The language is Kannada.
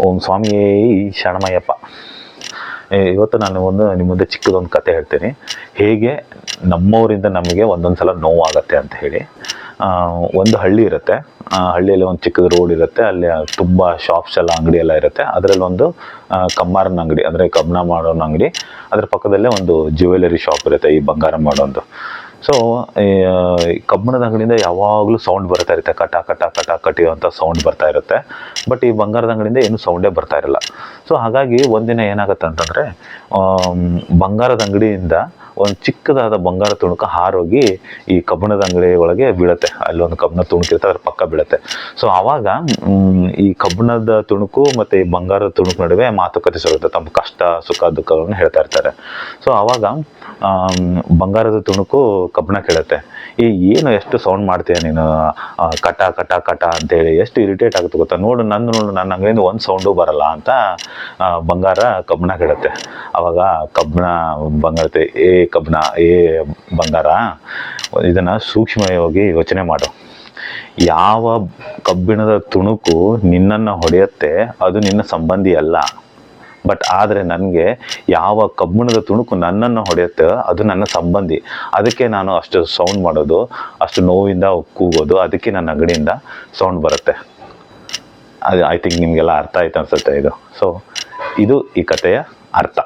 ಓಂ ಸ್ವಾಮಿಯೇ ಶರಣಮಯ್ಯಪ್ಪ. ಇವತ್ತು ನಾನು ನಿಮ್ಮ ಮುಂದೆ ಚಿಕ್ಕದೊಂದು ಕತೆ ಹೇಳ್ತೀನಿ, ಹೇಗೆ ನಮ್ಮವರಿಂದ ನಮಗೆ ಒಂದೊಂದು ಸಲ ನೋವಾಗತ್ತೆ ಅಂತ ಹೇಳಿ. ಒಂದು ಹಳ್ಳಿ ಇರುತ್ತೆ, ಆ ಹಳ್ಳಿಯಲ್ಲಿ ಒಂದು ಚಿಕ್ಕದ ರೋಡ್ ಇರುತ್ತೆ, ಅಲ್ಲಿ ತುಂಬ ಶಾಪ್ಸ್ ಎಲ್ಲ ಅಂಗಡಿ ಎಲ್ಲ ಇರುತ್ತೆ. ಅದರಲ್ಲೊಂದು ಕಮ್ಮಾರನ ಅಂಗಡಿ, ಅಂದರೆ ಕಬ್ಬಣ ಮಾಡೋನ ಅಂಗಡಿ, ಅದ್ರ ಪಕ್ಕದಲ್ಲೇ ಒಂದು ಜ್ಯುವೆಲರಿ ಶಾಪ್ ಇರುತ್ತೆ, ಈ ಬಂಗಾರ ಮಾಡೋದು. ಸೊ ಈ ಕಬ್ಬಣದ ಅಂಗಡಿಯಿಂದ ಯಾವಾಗಲೂ ಸೌಂಡ್ ಬರ್ತಾ ಇರುತ್ತೆ, ಕಟ ಕಟ ಕಟ ಕಟಿ ಅಂತ ಸೌಂಡ್ ಬರ್ತಾ ಇರುತ್ತೆ. ಬಟ್ ಈ ಬಂಗಾರದ ಅಂಗಡಿಯಿಂದ ಏನೂ ಸೌಂಡೇ ಬರ್ತಾ ಇರಲ್ಲ. ಸೊ ಹಾಗಾಗಿ ಒಂದಿನ ಏನಾಗುತ್ತೆ ಅಂತಂದರೆ, ಬಂಗಾರದ ಅಂಗಡಿಯಿಂದ ಒಂದು ಚಿಕ್ಕದಾದ ಬಂಗಾರ ತುಣುಕು ಹಾರೋಗಿ ಈ ಕಬ್ಬಣದ ಅಂಗಡಿ ಒಳಗೆ ಬೀಳುತ್ತೆ. ಅಲ್ಲೊಂದು ಕಬ್ಬಣ ತುಣುಕಿರುತ್ತೆ, ಅದ್ರ ಪಕ್ಕ ಬೀಳುತ್ತೆ. ಸೊ ಆವಾಗ ಈ ಕಬ್ಬಣದ ತುಣುಕು ಮತ್ತು ಈ ಬಂಗಾರದ ತುಣುಕು ನಡುವೆ ಮಾತುಕತೆ ಸಿಗುತ್ತೆ, ತಮ್ಮ ಕಷ್ಟ ಸುಖ ದುಃಖಗಳನ್ನು ಹೇಳ್ತಾ ಇರ್ತಾರೆ. ಸೊ ಆವಾಗ ಬಂಗಾರದ ತುಣುಕು ಕಬ್ಬಣ ಕೇಳುತ್ತೆ, ಏನು ಎಷ್ಟು ಸೌಂಡ್ ಮಾಡ್ತೀಯ ನೀನು, ಕಟ ಕಟ ಕಟ ಅಂತೇಳಿ ಎಷ್ಟು ಇರಿಟೇಟ್ ಆಗುತ್ತೆ ಗೊತ್ತಾ, ನೋಡು ನನ್ನ ಅಂಗಡಿಯಿಂದ ಒಂದು ಸೌಂಡು ಬರಲ್ಲ ಅಂತ ಬಂಗಾರ ಕಬ್ಬಣ ಕೇಳುತ್ತೆ. ಆವಾಗ ಕಬ್ಬಣ ಬಂಗಾರತೆ, ಕಬ್ಬಣ ಬಂಗಾರ, ಇದನ್ನು ಸೂಕ್ಷ್ಮವಾಗಿ ಯೋಚನೆ ಮಾಡು. ಯಾವ ಕಬ್ಬಿಣದ ತುಣುಕು ನಿನ್ನನ್ನು ಹೊಡೆಯುತ್ತೆ ಅದು ನಿನ್ನ ಸಂಬಂಧಿ ಅಲ್ಲ. ಬಟ್ ಆದರೆ ನನಗೆ ಯಾವ ಕಬ್ಬಿಣದ ತುಣುಕು ನನ್ನನ್ನು ಹೊಡೆಯುತ್ತೆ ಅದು ನನ್ನ ಸಂಬಂಧಿ. ಅದಕ್ಕೆ ನಾನು ಅಷ್ಟು ಸೌಂಡ್ ಮಾಡೋದು, ಅಷ್ಟು ನೋವಿಂದ ಕೂಗೋದು, ಅದಕ್ಕೆ ನನ್ನ ಅಂಗಡಿಯಿಂದ ಸೌಂಡ್ ಬರುತ್ತೆ. ಅದು ಐ ಥಿಂಕ್ ನಿಮಗೆಲ್ಲ ಅರ್ಥ ಆಯ್ತು ಅನಿಸುತ್ತೆ ಇದು. ಸೊ ಇದು ಈ ಕಥೆಯ ಅರ್ಥ.